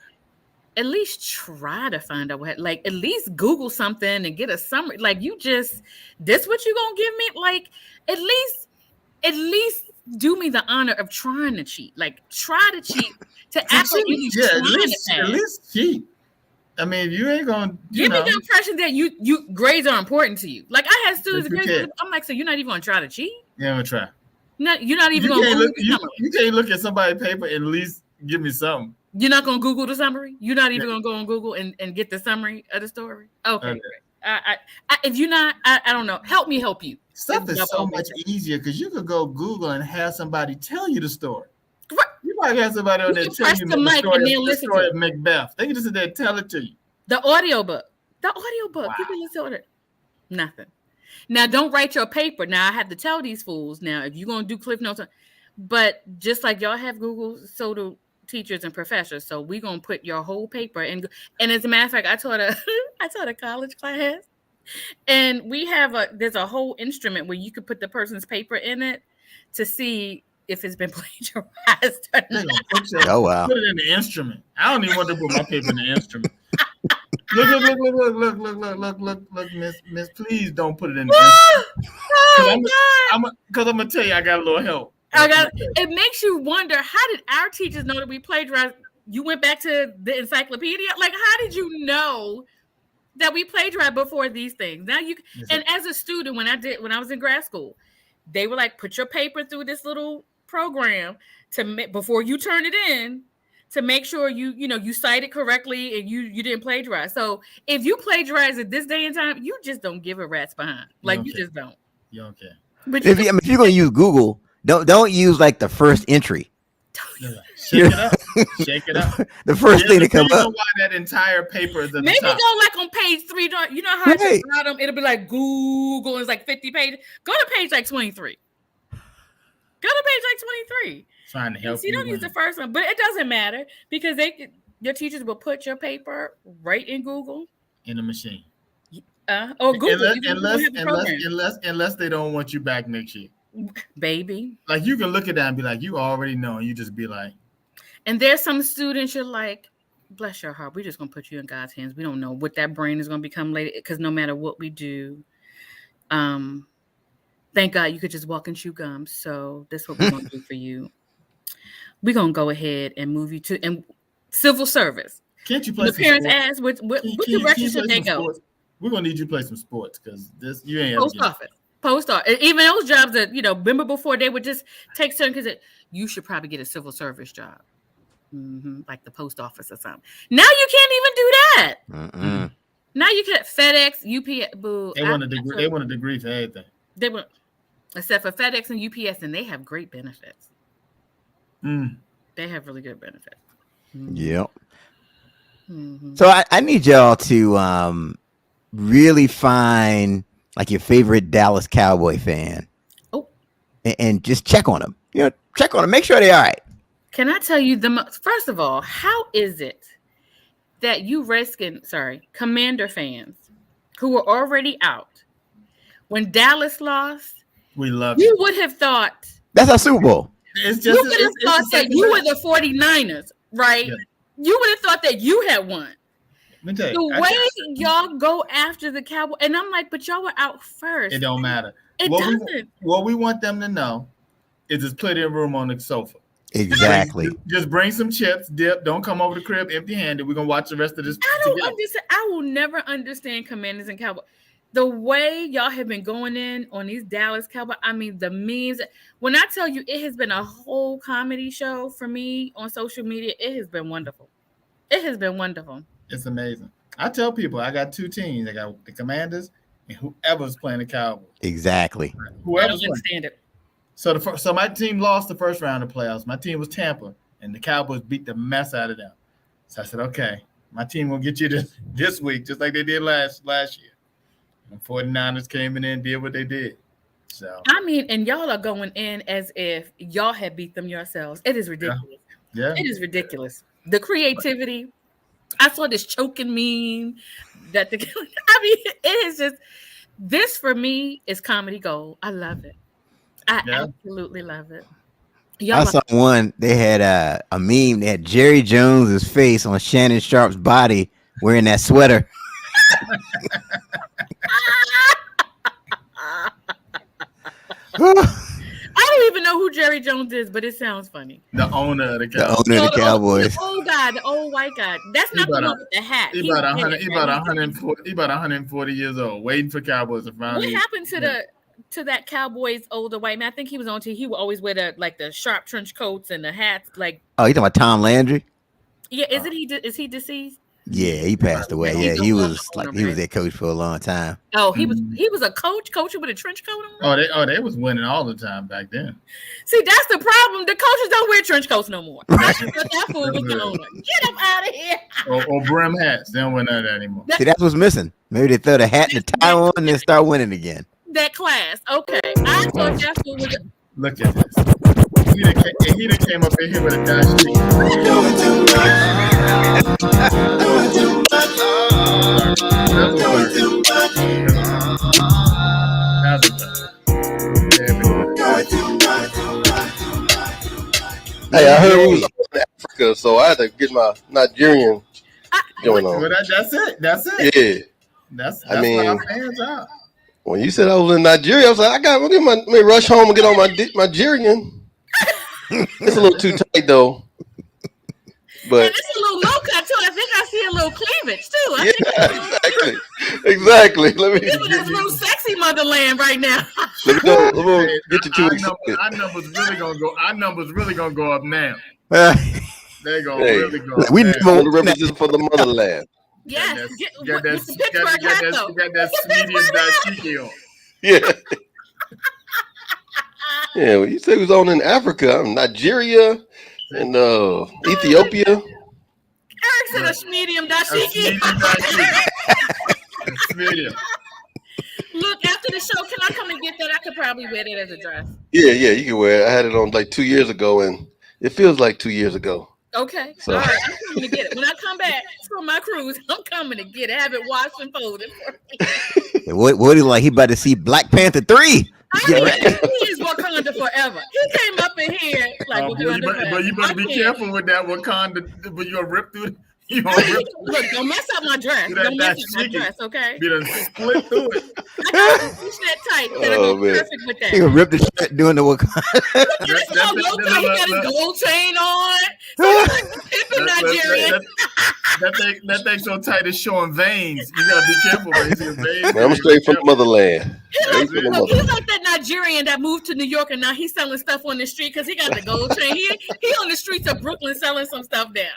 at least try to find out at least Google something and get a summary. Like this what you gonna give me? Like at least do me the honor of trying to cheat. Like try to cheat to act like you at least cheat. I mean, you ain't gonna give me the impression that you grades are important to you. Like I had students, I'm like, so you're not even gonna try to cheat? Yeah, I'm gonna try. No, you're not even gonna look. You can't look at somebody's paper and at least give me something. You're not gonna Google the summary. You're not even gonna go on Google and get the summary of the story. Okay. If you're not, I don't know. Help me help you. Stuff is so much easier because you could go Google and have somebody tell you the story. Right. You might have somebody on there tell you the story of Macbeth. They can just sit there and tell it to you. The audiobook. Wow. You can listen to it. Nothing. Now, don't write your paper. Now, I have to tell these fools. Now, if you're gonna do Cliff Notes, but just like y'all have Google, so do teachers and professors. So we're gonna put your whole paper and as a matter of fact, I taught a college class, and we have there's a whole instrument where you could put the person's paper in it to see if it's been plagiarized or not. Oh wow! Put it in the instrument. I don't even want to put my paper in the instrument. Look, Miss, please don't put it in the instrument. Because I'm gonna tell you, I got a little help. It makes you wonder, how did our teachers know that we plagiarized? You went back to the encyclopedia? Like, how did you know that we plagiarized before these things? Now and as a student, when I was in grad school, they were like, put your paper through this little program before you turn it in to make sure you cite it correctly and you didn't plagiarize. So if you plagiarize at this day and time, you just don't give a rat's behind. Like you just don't. You don't care. But if you're gonna use Google, don't use like the first entry. Shake it up. Shake it up. The first thing to come up. Why that entire paper is at maybe the top. go like on page 3. You know how at the bottom it'll be like Google and it's like 50 pages. Go to page like 23. Go to page like 23. Trying to help you. Don't use the first one, but it doesn't matter because your teachers will put your paper right in Google. In the machine. Or Google. Unless they don't want you back next year. Baby. Like you can look at that and be like, you already know, and you just be like. And there's some students you're like, bless your heart, we're just gonna put you in God's hands. We don't know what that brain is gonna become later, because no matter what we do, thank God you could just walk and chew gum. So this is what we're gonna do for you. We're gonna go ahead and move you to civil service. Can't you play? The parents ask, what direction should they go? Sports? We're gonna need you to play some sports because this you ain't post office. Even those jobs that remember before they would just take certain because you should probably get a civil service job, like the post office or something. Now you can't even do that. Now you can FedEx, UPS. Boo. They want a degree. They want a degree for everything. They want, except for FedEx and UPS, and they have great benefits. They have really good benefits. Yep. So I need y'all to really find like your favorite Dallas Cowboy fan. Oh, and just check on them. Check on them. Make sure they're all right. Can I tell you first of all, how is it that you Commander fans who were already out when Dallas lost? We love you. Would have thought that's our Super Bowl. It's just, you would have thought that you were the 49ers, right? Yeah. You would have thought that you had won. The way y'all go after the Cowboys, and I'm like, but y'all were out first. It don't matter. It doesn't. What we want them to know is there's plenty of room on the sofa. Exactly. Just bring some chips, dip. Don't come over the crib empty-handed. We're gonna watch the rest of this. I don't understand. I will never understand Commanders and Cowboys. The way y'all have been going in on these Dallas Cowboys. I mean, the memes. When I tell you, it has been a whole comedy show for me on social media. It has been wonderful. It has been wonderful. It's amazing. I tell people I got two teams. I got the Commanders and whoever's playing the Cowboys. Exactly. Whoever's I don't understand it. So my team lost the first round of playoffs. My team was Tampa, and the Cowboys beat the mess out of them. So I said, okay, my team will get you this week, just like they did last year. And 49ers came in and did what they did. So I mean, and y'all are going in as if y'all had beat them yourselves. It is ridiculous. Yeah. It is ridiculous. The creativity. I saw this choking meme that it is just, this for me is comedy gold. I love it. I absolutely love it. I saw one, they had a meme, they had Jerry Jones's face on Shannon Sharp's body wearing that sweater. I don't even know who Jerry Jones is, but it sounds funny. The owner of the Cowboys. The owner of the Cowboys. The old guy, the old white guy. That's not the one with the hat. He about 140 years old, waiting for Cowboys to finally. What happened to that Cowboys older white man? I think he was on TV. He would always wear the sharp trench coats and the hats. Like, oh, you talking about Tom Landry? Yeah, is he deceased? Yeah, he passed away. Yeah, he was their coach for a long time. Oh, he was a coaching with a trench coat on. They was winning all the time back then. See, that's the problem. The coaches don't wear trench coats no more. That's what that fool was the owner. Get him out of here. Or brim hats. They don't wear none of that anymore. See, that's what's missing. Maybe they throw the hat and the tie on and then start winning again. That class. Okay. I thought that fool was. Look at this. He done came up in here with a dash sheet. Hey, I heard we was in Africa, so I had to get my Nigerian going on. Well, that's it. Yeah. That's what our fans are. When you said I was in Nigeria, I was like, let me rush home and get on my Nigerian. It's a little too tight though. But and it's a little low cut too. I think I see a little cleavage too. Exactly. Let me give it a little sexy motherland right now. Let me go get you 2 weeks. Our numbers really gonna go up now. They gonna really go up. We now. never represent for the motherland. Yes, got that medium dashiki on. Yeah. Yeah, well, you said it was on in Africa, Nigeria, and Ethiopia. Eric said a medium dashiki. Medium. Look, after the show, can I come and get that? I could probably wear it as a dress. Yeah, you can wear it. I had it on like 2 years ago, and it feels like 2 years ago. Okay. So. All right, I'm coming to get it. When I come back from my cruise, I'm coming to get it. Have it washed and folded for me. What is like? He about to see Black Panther 3. He is Wakanda forever. He came up in here like Wakanda. But you better be careful with that Wakanda. But you'll rip through. Look, don't mess up my dress. Don't mess up my dress, okay? You done split through it. I got to push that tight. That'll go perfect with that. He gonna rip the shirt doing the Wakanda. He got his gold chain on. So Nigerian. That thing's so tight it's showing veins. You gotta be careful, veins. I'm straight from the motherland. He's like that Nigerian that moved to New York and now he's selling stuff on the street because he got the gold chain. He on the streets of Brooklyn selling some stuff there.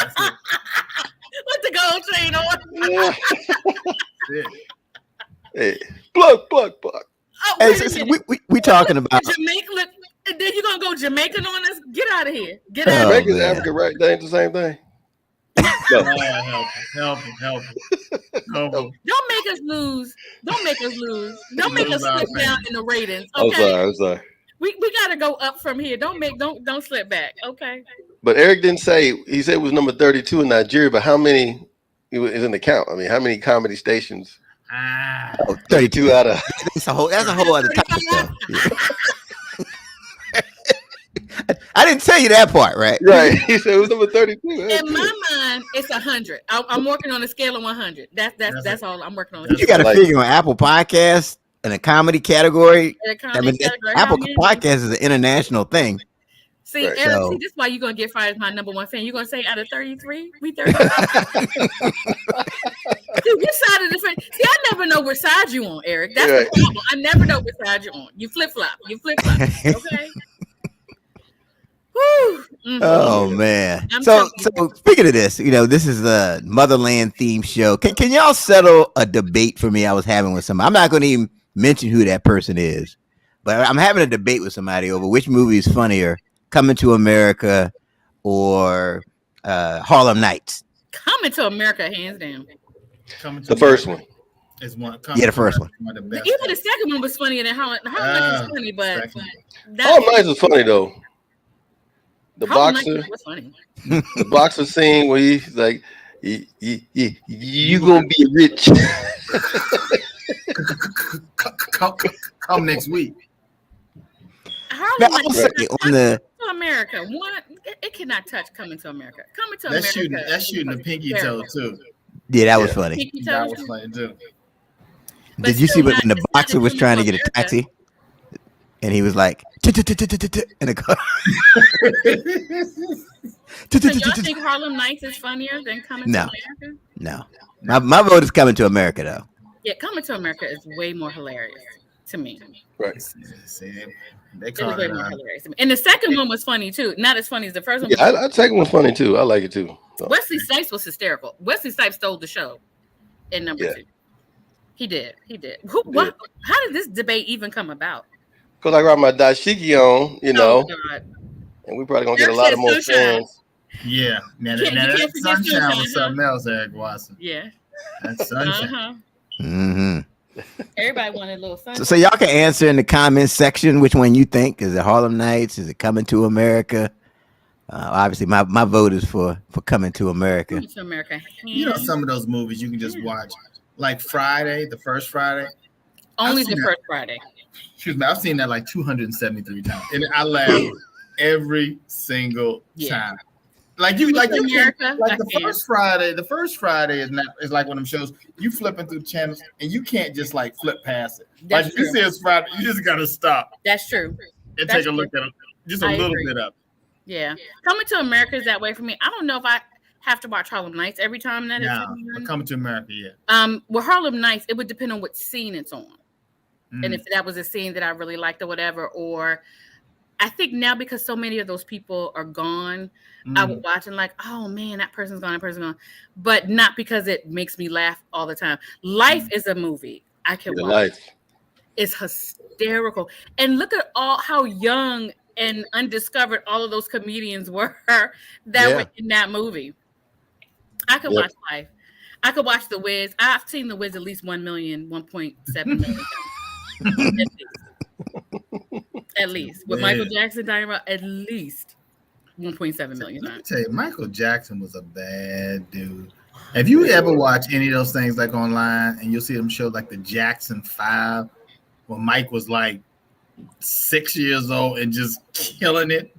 With the gold chain on. Hey, plug. Oh, we talking about Jamaica. Then you gonna go Jamaican on us? Get out of here. Get out. Jamaica's Africa, right? They ain't the same thing. No. Help him. Don't make us lose. Don't make us slip down in the ratings. Okay? I'm sorry. We gotta go up from here. Don't slip back. Okay. But Eric didn't say. He said it was number 32 in Nigeria. But how many is in the count? I mean, how many comedy stations? 32 out of. That's a whole other topic. I didn't tell you that part, right? Right. He said it was number 32. In my mind, it's 100. I'm working on a scale of 100. That's all I'm working on. You got to figure on Apple Podcasts in a comedy category. Apple Podcasts is an international thing. See, right. Eric, see, this is why you're going to get fired as my number one fan. You're going to say out of 33, we 33. See, which side of the fence? See, I never know which side you on, Eric. That's right. The problem. I never know which side you're on. You flip-flop. Okay? Mm-hmm. Oh, man. So speaking of this, this is the Motherland theme show. Can y'all settle a debate for me I was having with somebody? I'm not going to even mention who that person is, but I'm having a debate with somebody over which movie is funnier, Coming to America or Harlem Nights. Coming to America, hands down. The first one. Is one. The first one. Even the second one was funnier than Harlem Nights was funny, but Harlem Nights was funny though. The boxer was funny. The boxer scene where he's like, you gonna be rich. Come next week. On the America, it cannot touch Coming to America. Coming to America. That's shooting the pinky toe too. Yeah, that was funny. That was funny too. Did you see when the boxer was trying to get a taxi? And he was like, in the car. So y'all think Harlem Nights is funnier than Coming to America? No. My vote is Coming to America, though. Yeah, Coming to America is way more hilarious to me. Right. It was way more hilarious. And the second one was funny, too. Not as funny as the first one. Yeah, the second one's funny, too. I like it, too. So. Wesley Snipes was hysterical. Wesley Snipes stole the show in number 2. He did. How did this debate even come about? Because I got my dashiki on, and we probably going to get a lot of more fans. Yeah. Now that sunshine was something else, Eric Watson. Yeah. That's sunshine. Uh-huh. Mm-hmm. Everybody wanted a little sunshine. So y'all can answer in the comments section which one you think. Is it Harlem Nights? Is it Coming to America? Obviously, my vote is for Coming to America. Coming to America. Some of those movies you can just watch. Like Friday, the first Friday. Only the first Friday. Excuse me, I've seen that like 273 times. And I laugh every single time. The first Friday is like one of them shows you flipping through channels and you can't just like flip past it. That's like if you see it's Friday, you just gotta stop. That's true. And take a look at it. Just a little bit of it. Yeah. Coming to America is that way for me. I don't know if I have to watch Harlem Nights every time that it's on. Coming to America, yeah. With Harlem Nights, it would depend on what scene it's on. and if that was a scene that I really liked or whatever, or I think now because so many of those people are gone, I would watch and like, oh man, that person's gone, but not because it makes me laugh all the time. Life is a movie I can watch. Life. It's hysterical, and look at how young and undiscovered all of those comedians were that were in that movie. I could watch Life. I could watch The Wiz. I've seen The Wiz at least 1.7 million times. At least. With Michael Jackson, at least 1.7 million times. Let me tell you, Michael Jackson was a bad dude. If you ever watch any of those things like online and you'll see them show like the Jackson 5 when Mike was like 6 years old and just killing it.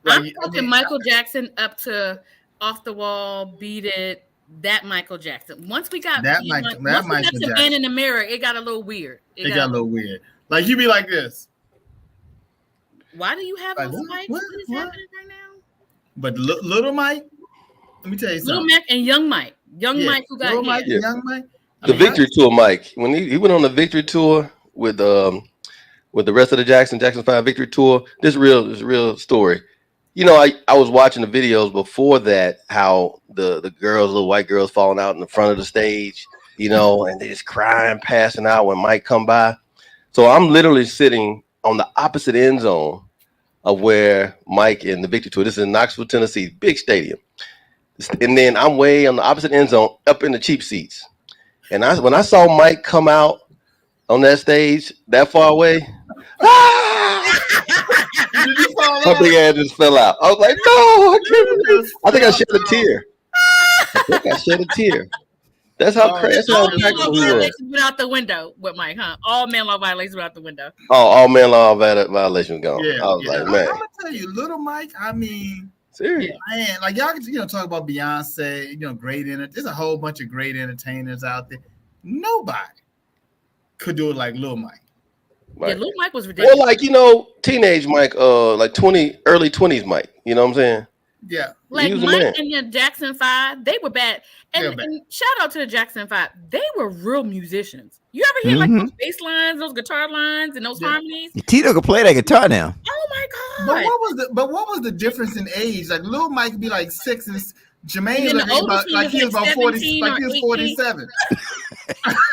Like, I'm talking Michael Jackson up to Off the Wall, Beat It, that Michael Jackson. Once we got Michael Jackson, Man in the Mirror, it got a little weird. It got a little weird. Like you be like this. Why do you have those mics? What is happening right now? But little Mike, let me tell you something. Little Mac and Young Mike. Mike who got Little Mike and Young Mike. The Victory Tour Mike. When he went on the Victory Tour with the rest of the Jackson 5 Victory Tour, this real story. You know, I was watching the videos before that, how the little white girls falling out in the front of the stage, you know, and they just crying, passing out when Mike come by. So I'm literally sitting on the opposite end zone of where Mike and the Victory Tour. This is in Knoxville, Tennessee, big stadium. And then I'm way on the opposite end zone, up in the cheap seats. And when I saw Mike come out on that stage that far away, my big ass just fell out. I was like, no, I can't believe it. I think I shed a tear. That's how crazy. All man law violations went out the window with Mike, huh? All man law violations went out the window. Oh, all man law violations gone. Yeah, I was like, man. I'm gonna tell you, little Mike. I mean, seriously, man, like y'all can talk about Beyonce. Great there's a whole bunch of great entertainers out there. Nobody could do it like Lil Mike. Right. Yeah, Lil Mike was ridiculous. Well, like teenage Mike, like early 20s Mike. You know what I'm saying? Yeah. Like Mike and the Jackson 5, they were bad. And shout out to the Jackson 5. They were real musicians. You ever hear like those bass lines, those guitar lines, and those harmonies? Tito could play that guitar now. Oh my god! But what was the difference in age? Like Lil Mike could be like 6 and Jermaine like he was about 40, like he was 47.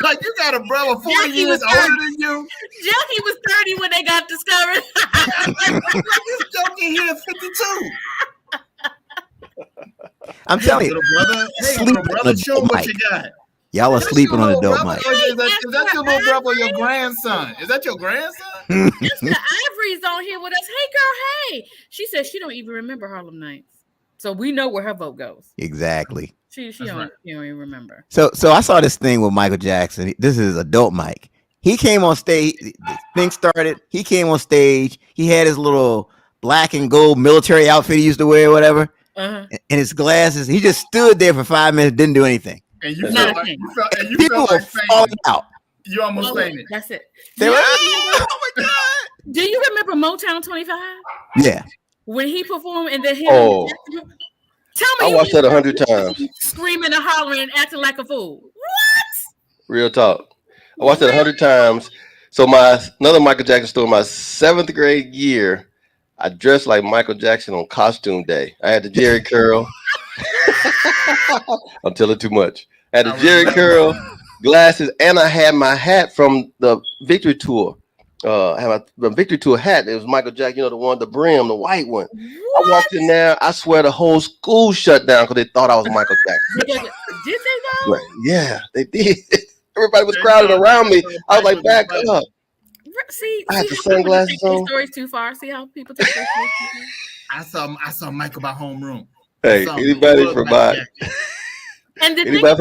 Like you got a brother 40 years older than you. Jackie was 30 when they got discovered. Like this joking here 52. I'm telling you, little brother, show what you got. Y'all are sleeping on the dope mic. Is that your little brother or your grandson? Is that your grandson? That's the Ivory's on here with us. Hey, girl, hey. She says she don't even remember Harlem Nights. So we know where her vote goes. Exactly. She don't even remember. So I saw this thing with Michael Jackson. This is adult Mike. He came on stage. The thing started. He came on stage. He had his little black and gold military outfit he used to wear, or whatever, and his glasses. He just stood there for 5 minutes, didn't do anything. And you felt like falling out. You almost fainted. That's it. Oh my God! Do you remember Motown 25? Yeah. When he performed and then him. Oh. Tell me. I watched that 100 times. Screaming and hollering and acting like a fool. What? Real talk. I watched it 100 times. So another Michael Jackson story. My 7th grade year, I dressed like Michael Jackson on costume day. I had the Jerry curl. I'm telling too much. I had the Jerry curl, glasses, and I had my hat from the Victory Tour. I had my Victory Tour hat. It was Michael Jackson, the brim, the white one. What? I walked in there. I swear the whole school shut down because they thought I was Michael Jackson. Did they though? Right. Yeah, they did. Everybody was crowded around me. I was like, back up. See, I had the sunglasses on. Stories too far. See how people take their stories too far? I saw Michael by homeroom. Hey, anybody from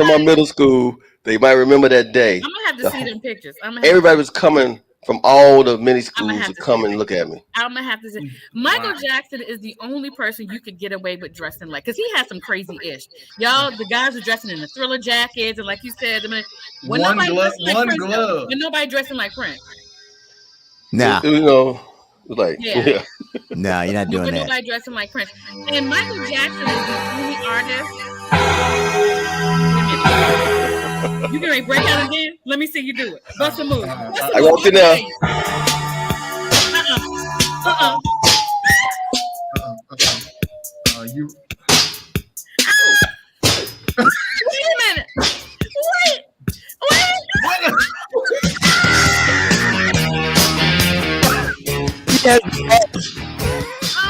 my middle school, they might remember that day. I'm gonna have to see them pictures. Everybody was coming from all the many schools to come and look at me. I'm gonna have to say, Michael Jackson is the only person you could get away with dressing like, because he has some crazy ish. Y'all, the guys are dressing in the Thriller jackets, and like you said, when nobody dressing like Prince. Nah. Like yeah. No, you're not doing that. Nobody dressing like Prince. And Michael Jackson is the only artist. You can break out again? Let me see you do it. Bust a move. I got you now. You. Wait a minute. Wait.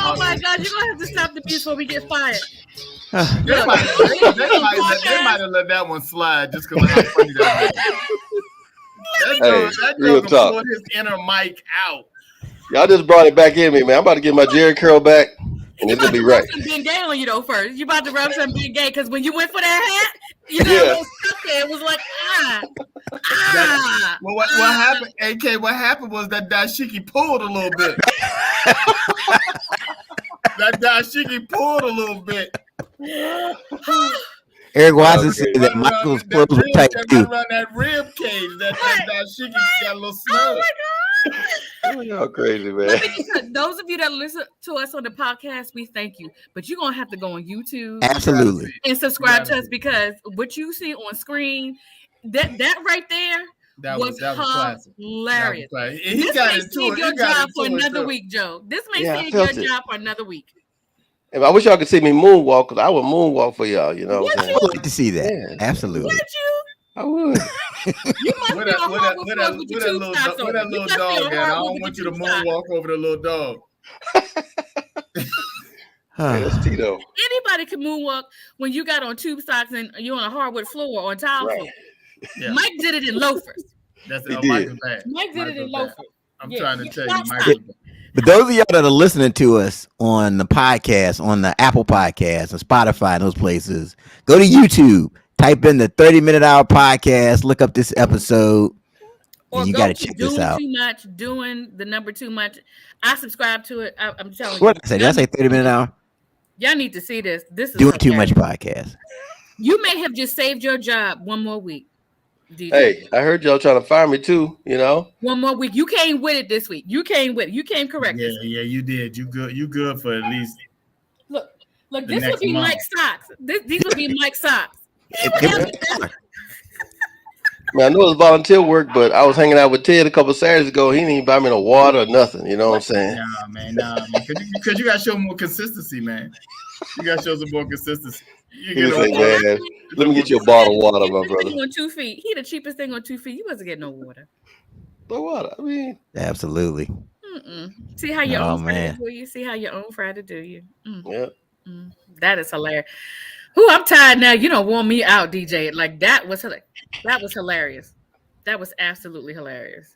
Oh my God! You're gonna have to stop the beat before we get fired. They might have let that one slide just because of how funny that is. That joke pulled his inner Mike out. Y'all just brought it back in me, man. I'm about to get my Jerry curl back, and it's gonna be right. Being gay on you though first. You about to rub some being gay because when you went for that hat, you know, it was stuck there. It was like Well, what happened, AK? What happened was that dashiki pulled a little bit. That dashiki pulled a little bit. Eric Watson said that Michael's clothes were tight too. Around that rib cage, that dashiki got a little snug. Oh my God. Oh, y'all crazy, man. Those of you that listen to us on the podcast, we thank you. But you're gonna have to go on YouTube, absolutely, and subscribe to us because what you see on screen, that right there, that was hilarious. This may save your job for another week, Joe. This may save your job for another week. I wish y'all could see me moonwalk because I would moonwalk for y'all. You know, I would like to see that. Yeah. Absolutely. Would you? I would. You must with that little dog, and I don't want you to moonwalk over the little dog. That's Tito. Anybody can moonwalk when you got on tube socks and you're on a hardwood floor or on tile floor. Yeah. Mike did it in loafers. That's it. Mike did it in loafers. I'm trying to tell you, Mike. But those of y'all that are listening to us on the podcast, on the Apple Podcast, and Spotify, and those places, go to YouTube, type in the 30-minute hour podcast, look up this episode, and you got to check this out. Doing the number too much. I subscribe to it. I'm telling you. What did I say? Did I say 30-minute hour? Y'all need to see this. This is Doing too much podcast. You may have just saved your job one more week. DJ. Hey, I heard y'all trying to fire me too, you know. One more week. You came with it this week. You came correct. Yeah, you did. You good for at least. Look, this would be Mike's socks. These would be Mike's socks. Man, I know it's volunteer work, but I was hanging out with Ted a couple of Saturdays ago. He didn't even buy me no water or nothing. You know what I'm saying? Nah, man. Because you got to show more consistency, man. You got to show some more consistency. Man, let me get you a bottle of water, my brother. On 2 feet. He the cheapest thing on 2 feet. You wasn't getting no water. No water. I mean, absolutely. See how your own Friday do you? See how your own Friday do you? Yeah. That is hilarious. Who I'm tired now. You don't warm me out, DJ. Like that was hilarious. That was absolutely hilarious.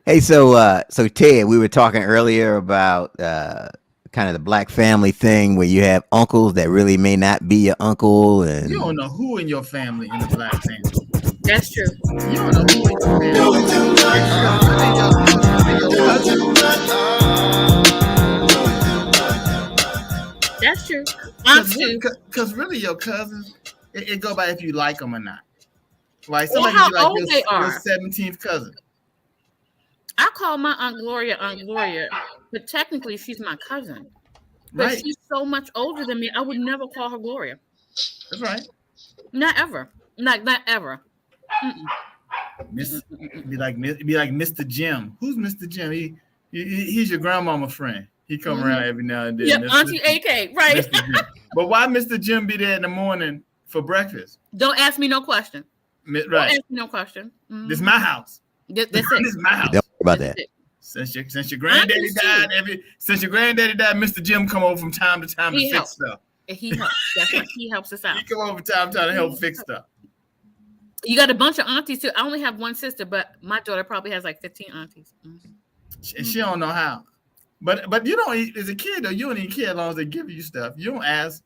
Hey, so Ted, we were talking earlier about kind of the black family thing where you have uncles that really may not be your uncle, and you don't know who in your family in the black family. That's true. You don't know who in your family. That's true. Because really, your cousins, it go by if you like them or not. Like somebody how like old they are. Your 17th cousin. I call my Aunt Gloria, but technically she's my cousin. But she's so much older than me. I would never call her Gloria. That's right. Not ever. Not ever. Be like Mr. Jim. Who's Mr. Jim? He's your grandmama friend. He come around every now and then. Yeah, Auntie AK, right? But why Mr. Jim be there in the morning for breakfast? Don't ask me no question. Right. Don't ask me no question. This is my house. That's it. This is my house. Don't worry about that. Since your granddaddy died, Mr. Jim come over from time to time to fix stuff. He helps. That's right. He helps us out. He come over from time to time to help fix stuff. You got a bunch of aunties too. I only have one sister, but my daughter probably has like 15 aunties. She don't know how. But you don't, as a kid though, you don't even care as long as they give you stuff. You don't ask.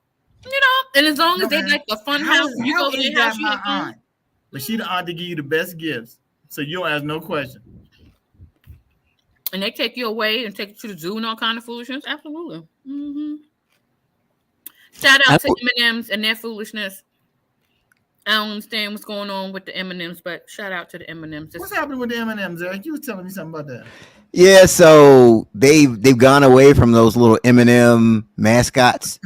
You know, and as long as they like the fun house, you go to their house. My aunt, but she the aunt to give you the best gifts, so you don't ask no question. And they take you away and take you to the zoo and all kind of foolishness. Absolutely. Shout out to M&Ms and their foolishness. I don't understand what's going on with the M&Ms, but shout out to the M&Ms. What's happening with the M&Ms, Eric? You was telling me something about that. Yeah, so they've gone away from those little M&M mascots.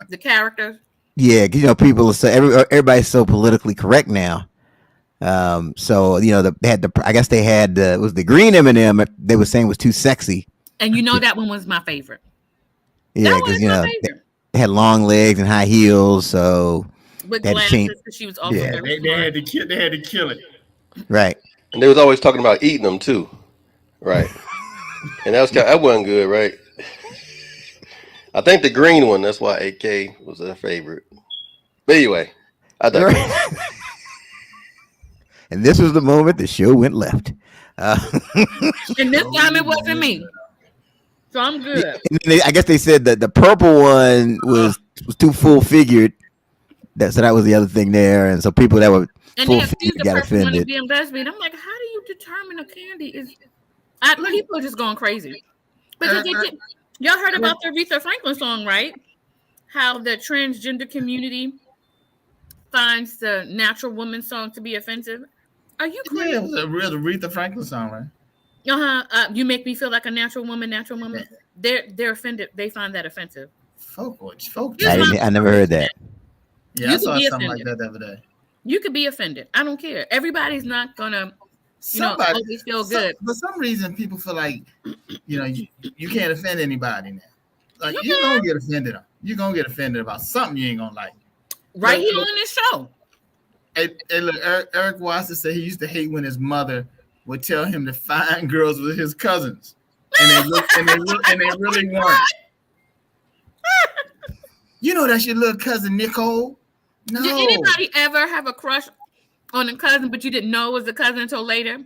The characters. Yeah, people are so everybody's so politically correct now. So I guess they had it was the green M&M. They were saying was too sexy. And that one was my favorite. Yeah, because they had long legs and high heels, so with glasses. Because she was also very they had to kill it. Right. And they was always talking about eating them too. Right. And that wasn't good, right? I think the green one, that's why AK was their favorite. But anyway, I digress. And this was the moment the show went left. And this time it wasn't me. So I'm good. I guess they said that the purple one was too full figured. So that was the other thing there. And so people that were full figured got offended. Being lesbian. I'm like, how do you determine a candy is? People are just going crazy. Because y'all heard about the Aretha Franklin song, right? How the transgender community finds the natural woman song to be offensive. Are you crazy? Yeah, it was a real Aretha Franklin song, right? You make me feel like a natural woman. They're offended. They find that offensive. Folk. I never heard that. Yeah, I saw something like that the other day. You could be offended. I don't care. Everybody's not gonna, always feel good. For some reason, people feel like, you can't offend anybody now. Like you're gonna get offended. You're gonna get offended about something you ain't gonna like. Right here on this show. Hey, look, Eric Watson said he used to hate when his mother would tell him to find girls with his cousins, and they really weren't. That's your little cousin Nicole. No. Did anybody ever have a crush on a cousin, but you didn't know it was a cousin until later?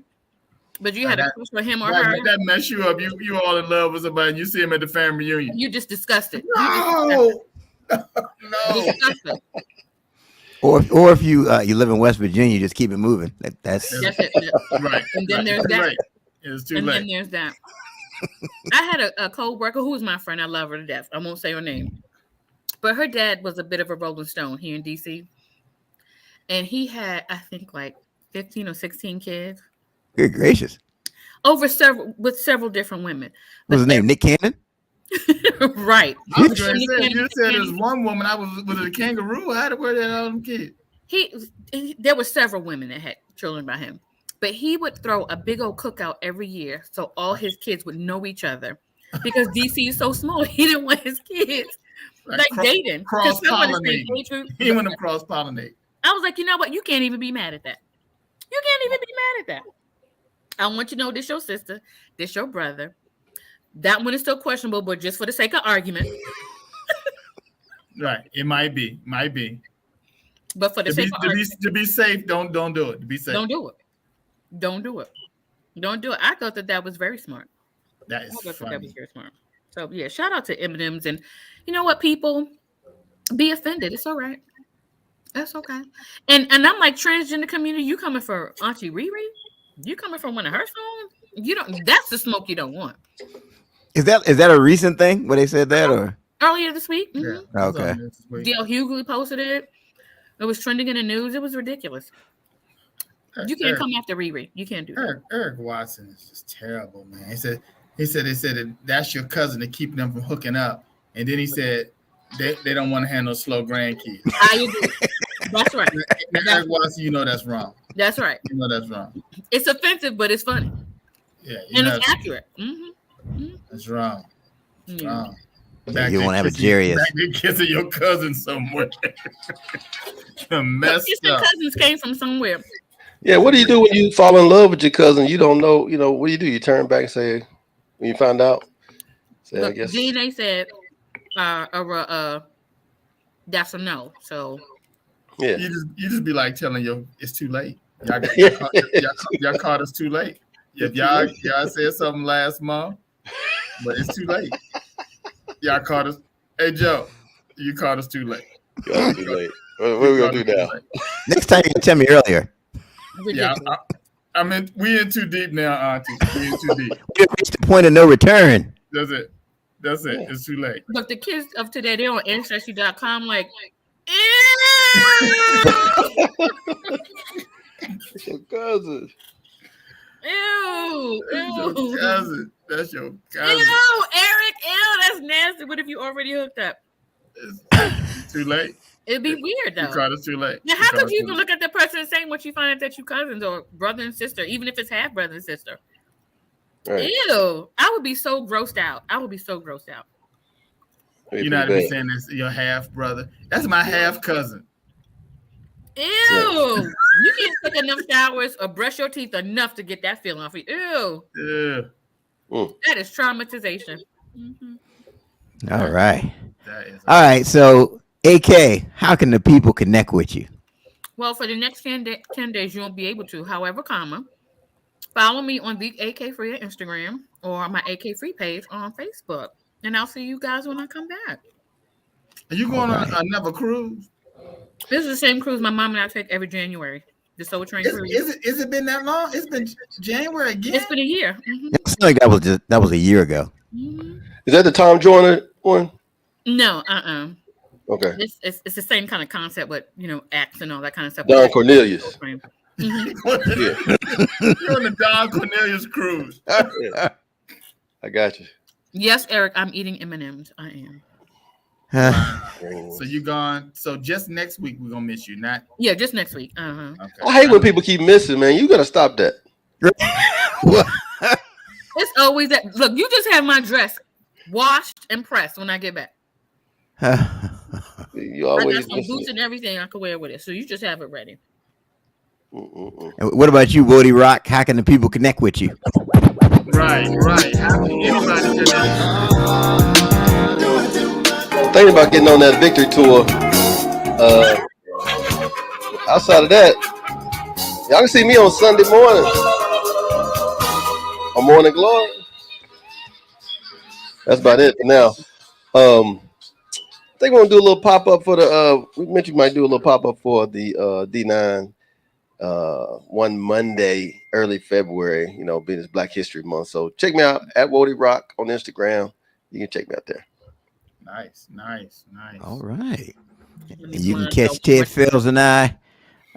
But you had a crush for him or her. That messed you up. You all in love with somebody, and you see him at the family reunion. You just disgusted. No. Disgusted. Or if you live in West Virginia, just keep it moving. That's it. Right. And then there's that. Right. It's too late. Then there's that. I had a co-worker who was my friend. I love her to death. I won't say her name. But her dad was a bit of a Rolling Stone here in DC. And he had, I think, like 15 or 16 kids. Good gracious. With several different women. What's his name? Nick Cannon? Right. You said there's one woman I was with a kangaroo. I had to wear that all them kids. There were several women that had children by him. But he would throw a big old cookout every year so all his kids would know each other. Because DC is so small, he didn't want his kids dating. Cross-pollinate. He wanted to cross-pollinate. I was like, you know what? You can't even be mad at that. You can't even be mad at that. I want you to know this your sister, this your brother. That one is still questionable, but just for the sake of argument. Right. It might be. But for the sake of argument. To be safe, don't do it. To be safe. Don't do it. I thought that was very smart. That is funny. That was very smart. So yeah, shout out to M&M's, and you know what, people, be offended. It's all right. That's okay. And I'm like, transgender community, you coming for Auntie Riri? You coming from one of her songs? You don't. That's the smoke you don't want. Is that a recent thing where they said that, or earlier this week? Mm-hmm. Yeah. Okay. D.L. Hughley posted it. It was trending in the news. It was ridiculous. You can't come after Riri. You can't do that. Eric Watson is just terrible, man. He said that that's your cousin to keep them from hooking up, and then he said they don't want to have no slow grandkids. I agree. That's right. Eric Watson, that's wrong. That's right. That's wrong. It's offensive, but it's funny. Yeah, and it's accurate. Mm-hmm. Mm-hmm. That's wrong. Mm-hmm. Wrong. You won't have a Jarius. Back to kissing your cousin somewhere. Messed up. Cousins came from somewhere. Yeah, what do you do when you fall in love with your cousin? You don't know, what do you do? You turn back and say, when you find out? I guess DNA said that's a no. So yeah. You just be like telling it's too late. Y'all caught us too late. Y'all said something last month, but it's too late. Y'all caught us. Hey Joe, you caught us too late. Too late. What are we gonna do now? Next time you can tell me earlier. Yeah, we in too deep now, Auntie. We in too deep. We reached the point of no return. That's it. It's too late. But the kids of today, they're on Ancestry.com like, ew! It's your cousin. Ew. That's your cousin. Ew, Eric. Ew, that's nasty. What if you already hooked up? It's too late. It'd be weird though. You caught us too late. Now, how could you even look at the person the same once you find out that you cousins or brother and sister, even if it's half brother and sister? Right. Ew! I would be so grossed out. You're not even saying this. Your half brother. That's my half cousin. Ew! You can't take enough showers or brush your teeth enough to get that feeling off you. Ew! That is traumatization. Mm-hmm. All right. All right. So, AK, how can the people connect with you? Well, for the next 10 days, you won't be able to. However, follow me on the AK Free on Instagram or my AK Free page on Facebook. And I'll see you guys when I come back. Are you going on another cruise? This is the same cruise my mom and I take every January. The Soul Train cruise. Is it been that long? It's been January again. It's been a year. Mm-hmm. It's like that was a year ago. Mm-hmm. Is that the Tom Joyner one? No, Okay. It's the same kind of concept, but acts and all that kind of stuff. Don Cornelius. Mm-hmm. You're on the Don Cornelius cruise. I got you. Yes, Eric, I'm eating M&Ms. I am. So you gone? So just next week we're gonna miss you, not? Yeah, just next week. Okay. I hate when people keep missing, man. You gotta stop that. It's always that. Look, you just have my dress washed and pressed when I get back. You always I got some boots and everything I can wear with it, so you just have it ready. What about you, Woody Rock? How can the people connect with you? Right. How can anybody connect? Thinking about getting on that victory tour. Outside of that, y'all can see me on Sunday morning. On Morning Glory. That's about it for now. I think we're gonna do a little pop up for the. We mentioned we might do a little pop up for the D9 one Monday, early February. Being it's Black History Month. So check me out at Woody Rock on Instagram. You can check me out there. Nice. All right. And you can catch Ted Fells and I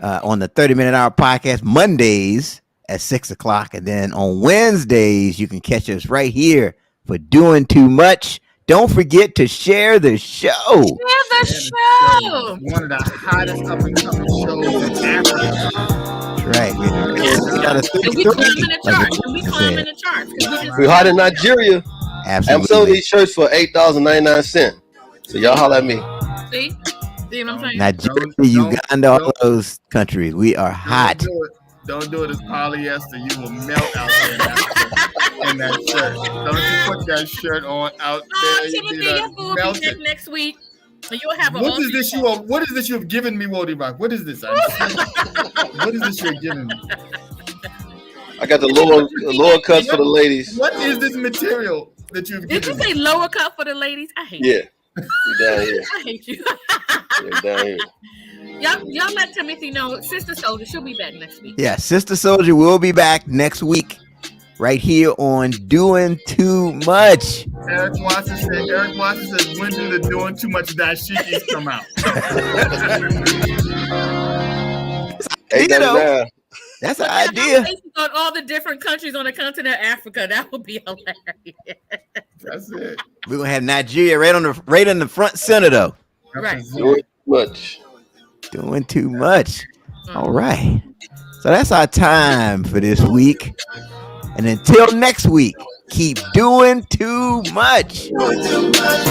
on the 30-minute hour podcast Mondays at 6:00. And then on Wednesdays, you can catch us right here for Doing Too Much. Don't forget to share the show. Share the show. One of the hottest up and coming shows in Africa. That's right. We climbing the charts. We're hot in Nigeria. Absolutely. I'm selling these shirts for $8.99. So y'all holler at me. See what I'm saying? Nigeria, Uganda, all those countries. We are hot. Don't do it as polyester. You will melt out there in that shirt. Don't you put that shirt on out there. Timothy, your food will be back next week. And you'll have what is this you have given me, Woody Rock? What is this? What is this you're giving me? I got the lower cuts for the ladies. What is this material that you've given me? Did you say lower cut for the ladies? I hate you. Yeah. You're down here. I hate you. You're down here. Y'all let Timothy know. Sister Soldier, she'll be back next week. Yeah, Sister Soldier will be back next week, right here on Doing Too Much. Eric Watson says, when do the Doing Too Much dashikis come out? That's an idea. On all the different countries on the continent of Africa, that would be hilarious. That's it. We're gonna have Nigeria right in the front center though. Right. Doing too much. All right. So that's our time for this week. And until next week, keep doing too much. Doing too much.